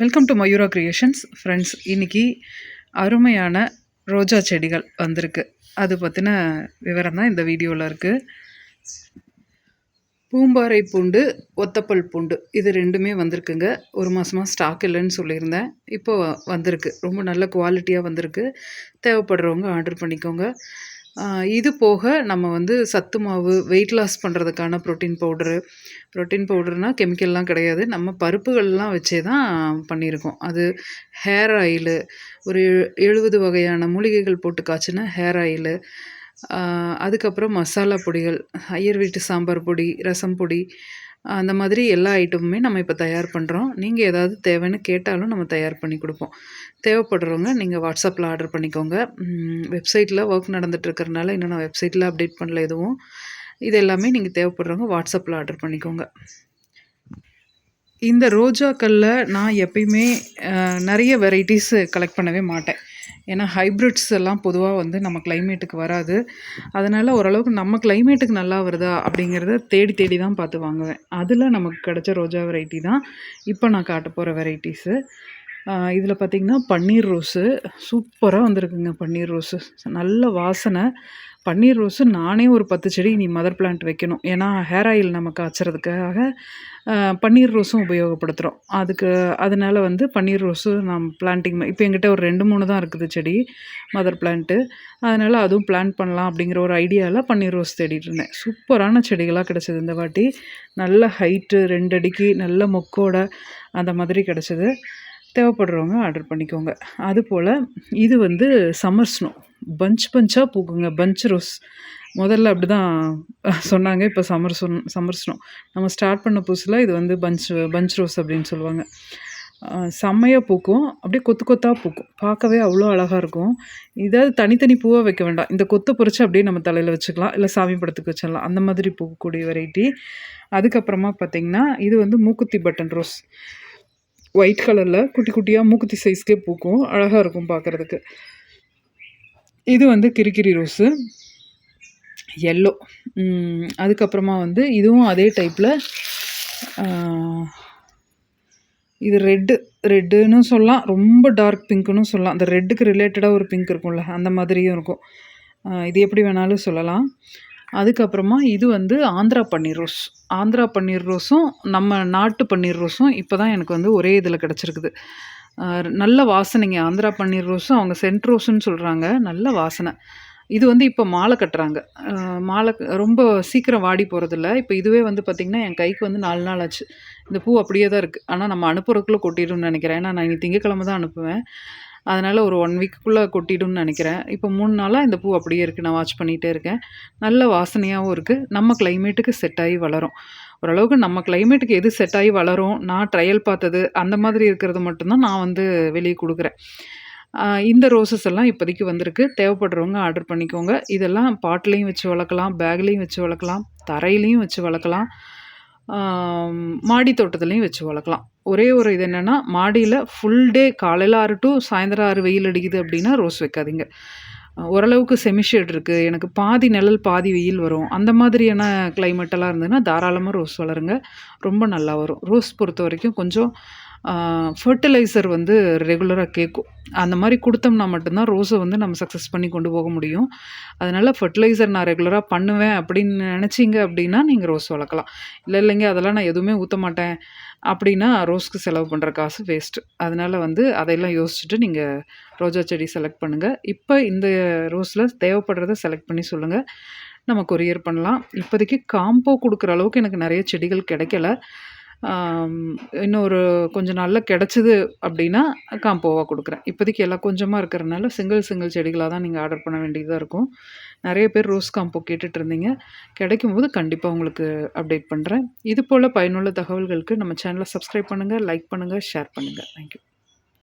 Welcome to Mayura creations friends. இன்றைக்கி அருமையான ரோஜா செடிகள் வந்திருக்கு. அது பற்றின விவரம் தான் இந்த வீடியோவில் இருக்குது. பூம்பாறை பூண்டு, ஒத்தப்பல் பூண்டு இது ரெண்டுமே வந்திருக்குங்க. ஒரு மாதமாக ஸ்டாக் இல்லைன்னு சொல்லியிருந்தேன். இப்போ வந்திருக்கு. ரொம்ப நல்ல குவாலிட்டியாக வந்திருக்கு. தேவைப்படுறவங்க ஆர்டர் பண்ணிக்கோங்க. இது போக நம்ம வந்து சத்து மாவு, வெயிட் லாஸ் பண்ணுறதுக்கான ப்ரோட்டீன் பவுடர்னால் கெமிக்கல்லாம் கிடையாது. நம்ம பருப்புகள்லாம் வச்சே தான் பண்ணியிருக்கோம். அது ஹேர் ஆயிலு, ஒரு 70 வகையான மூலிகைகள் போட்டு காய்ச்சின ஹேர் ஆயிலு, அதுக்கப்புறம் மசாலா பொடிகள், ஐயர் வீட்டு சாம்பார் பொடி, ரசம் பொடி, அந்த மாதிரி எல்லா ஐட்டமுமே நம்ம இப்போ தயார் பண்ணுறோம். நீங்கள் ஏதாவது தேவைன்னு கேட்டாலும் நம்ம தயார் பண்ணி கொடுப்போம். தேவைப்படுறவங்க நீங்கள் வாட்ஸ்அப்பில் ஆர்டர் பண்ணிக்கோங்க. வெப்சைட்டில் ஒர்க் நடந்துகிட்ருக்கறனால இன்னும் நான் வெப்சைட்டில் அப்டேட் பண்ணல எதுவும். இது எல்லாமே நீங்கள் தேவைப்படுறவங்க வாட்ஸ்அப்பில் ஆர்டர் பண்ணிக்கோங்க. இந்த ரோஜாக்களில் நான் எப்பயுமே நிறைய வெரைட்டிஸ் கலெக்ட் பண்ணவே மாட்டேன். ஏன்னா ஹைப்ரிட்ஸ் எல்லாம் பொதுவாக வந்து நம்ம கிளைமேட்டுக்கு வராது. அதனால் ஓரளவுக்கு நம்ம கிளைமேட்டுக்கு நல்லா வருதா அப்படிங்கிறத தேடி தேடி தான் பார்த்து வாங்குவேன். அதில் நமக்கு கிடைச்ச ரோஜா வெரைட்டி தான் இப்போ நான் காட்ட போகிற வெரைட்டிஸு. இதில் பார்த்திங்கன்னா பன்னீர் ரோஸு சூப்பராக வந்திருக்குங்க. பன்னீர் ரோஸு நல்ல வாசனை. பன்னீர் ரோஸு நானே ஒரு 10 செடி நீ மதர் பிளான்ட் வைக்கணும். ஏன்னா ஹேர் ஆயில் நம்ம காய்ச்சறதுக்காக பன்னீர் ரோஸும் உபயோகப்படுத்துகிறோம். அதனால் வந்து பன்னீர் ரோஸு நான் பிளான்டிங் இப்போ என்கிட்ட ஒரு 2-3 தான் இருக்குது செடி மதர் பிளான்ட்டு. அதனால் அதுவும் பிளான்ட் பண்ணலாம் அப்படிங்கிற ஒரு ஐடியாவில் பன்னீர் ரோஸ் தேடிட்டு இருந்தேன். சூப்பரான செடிகளாக கிடச்சிது இந்த வாட்டி. நல்ல ஹைட்டு 2 அடிக்கு நல்ல மொக்கோட அந்த மாதிரி கிடச்சிது. தேவைப்படுறவங்க ஆர்டர் பண்ணிக்கோங்க. அதுபோல் இது வந்து சம்மர் ஸ்னோ பஞ்சாக பூக்குங்க. பஞ்ச் ரோஸ் முதல்ல அப்படி தான் சொன்னாங்க. இப்போ சம்மர் ஸ்னோ நம்ம ஸ்டார்ட் பண்ண புதுசில் இது வந்து பஞ்ச் ரோஸ் அப்படின்னு சொல்லுவாங்க. செம்மையாக பூக்கும். அப்படியே கொத்து கொத்தாக பூக்கும். பார்க்கவே அவ்வளோ அழகாக இருக்கும். இதாவது தனித்தனி பூவாக வைக்க வேண்டாம். இந்த கொத்தை பறித்து அப்படியே நம்ம தலையில் வச்சுக்கலாம், இல்லை சாமி படத்துக்கு வச்சிடலாம். அந்த மாதிரி பூக்கக்கூடிய வெரைட்டி. அதுக்கப்புறமா பார்த்திங்கன்னா இது வந்து மூக்குத்தி பட்டன் ரோஸ். ஒயிட் கலரில் குட்டி குட்டியாக மூக்குத்தி சைஸ்க்கே பூக்கும். அழகாக இருக்கும் பார்க்குறதுக்கு. இது வந்து கிரிக்கிரி ரோஸு எல்லோ. அதுக்கப்புறமா வந்து இதுவும் அதே டைப்பில் இது ரெட்டுன்னு சொல்லலாம், ரொம்ப டார்க் பிங்க்குன்னு சொல்லலாம். அந்த ரெட்டுக்கு ரிலேட்டடாக ஒரு பிங்க் இருக்கும்ல, அந்த மாதிரியும் இருக்கும். இது எப்படி வேணாலும் சொல்லலாம். அதுக்கப்புறமா இது வந்து ஆந்திரா பன்னீர் ரோஸ். ஆந்திரா பன்னீர் ரோஸும் நம்ம நாட்டு பன்னீர் ரோஸும் இப்போ தான் எனக்கு வந்து ஒரே இதில் கிடச்சிருக்குது. நல்ல வாசனைங்க. ஆந்திரா பன்னீர் ரோஸும் அவங்க சென்ட் ரோஸுன்னு சொல்கிறாங்க. நல்ல வாசனை. இது வந்து இப்போ மாலை கட்டுறாங்க. மாலை ரொம்ப சீக்கிரம் வாடி போகிறதில்ல. இப்போ இதுவே வந்து பார்த்திங்கன்னா என் கைக்கு வந்து 4 நாள் ஆச்சு. இந்த பூ அப்படியே தான் இருக்குது. ஆனால் நம்ம அனுப்புறதுக்குள்ளே கொட்டிடும்னு நினைக்கிறேன். ஏன்னா நான் இனி திங்கக்கிழமை தான் அனுப்புவேன். அதனால் ஒரு 1 வீக்குள்ளே கொட்டிடும்னு நினைக்கிறேன். இப்போ 3 நாளாக இந்த பூ அப்படியே இருக்குது. நான் வாட்ச் பண்ணிகிட்டே இருக்கேன். நல்ல வாசனையாகவும் இருக்குது. நம்ம கிளைமேட்டுக்கு செட் ஆகி வளரும். ஓரளவுக்கு நம்ம கிளைமேட்டுக்கு எது செட் ஆகி வளரும், நான் ட்ரையல் பார்த்தது அந்த மாதிரி இருக்கிறது மட்டும்தான் நான் வந்து வெளியே கொடுக்குறேன். இந்த ரோசஸ் எல்லாம் இப்போதைக்கு வந்திருக்கு. தேவைப்படுறவங்க ஆர்டர் பண்ணிக்கோங்க. இதெல்லாம் பாட்லேயும் வச்சு வளர்க்கலாம், பேக்லேயும் வச்சு வளர்க்கலாம், தரையிலையும் வச்சு வளர்க்கலாம், மாடி தோட்டத்துலேயும் வச்சு வளர்க்கலாம். ஒரே ஒரு இது என்னென்னா, மாடியில் ஃபுல் டே காலையில் 6 to சாயந்தரம் 6 வெயில் அடிக்குது அப்படின்னா ரோஸ் வைக்காதீங்க. ஓரளவுக்கு செமிஷேட் இருக்குது, எனக்கு பாதி நிழல் பாதி வெயில் வரும், அந்த மாதிரியான கிளைமேட்டெல்லாம் இருந்ததுன்னா தாராளமாக ரோஸ் வளருங்க. ரொம்ப நல்லா வரும். ரோஸ் பொறுத்த வரைக்கும் கொஞ்சம் ஃபர்டிலைசர் வந்து ரெகுலராக கேட்கும். அந்த மாதிரி கொடுத்தோம்னா மட்டும்தான் ரோஸை வந்து நம்ம சக்ஸஸ் பண்ணி கொண்டு போக முடியும். அதனால் ஃபர்டிலைசர் நான் ரெகுலராக பண்ணுவேன் அப்படின்னு நினச்சிங்க அப்படின்னா நீங்கள் ரோஸ் வளர்க்கலாம். இல்லைங்க அதெல்லாம் நான் எதுவுமே ஊற்ற மாட்டேன் அப்படின்னா ரோஸ்க்கு செலவு பண்ணுற காசு வேஸ்ட்டு. அதனால் வந்து அதையெல்லாம் யோசிச்சுட்டு நீங்கள் ரோஜா செடி செலக்ட் பண்ணுங்கள். இப்போ இந்த ரோஸில் தேவைப்படுறத செலக்ட் பண்ணி சொல்லுங்கள், நம்ம கொரியர் பண்ணலாம். இப்போதைக்கு காம்போ கொடுக்குற அளவுக்கு எனக்கு நிறைய செடிகள் கிடைக்கல. இன்னொரு கொஞ்சம் நாளில் கிடச்சிது அப்படின்னா காம்போவாக கொடுக்குறேன். இப்போதைக்கு எல்லாம் கொஞ்சமாக இருக்கிறனால சிங்கிள் செடிகளாக தான் நீங்கள் ஆர்டர் பண்ண வேண்டியதாக இருக்கும். நிறைய பேர் ரோஸ் காம்போ கேட்டுட்ருந்தீங்க. கிடைக்கும்போது கண்டிப்பாக உங்களுக்கு அப்டேட் பண்ணுறேன். இது போல் பயனுள்ள தகவல்களுக்கு நம்ம சேனலை சப்ஸ்கிரைப் பண்ணுங்கள், லைக் பண்ணுங்கள், ஷேர் பண்ணுங்கள். தேங்க்யூ.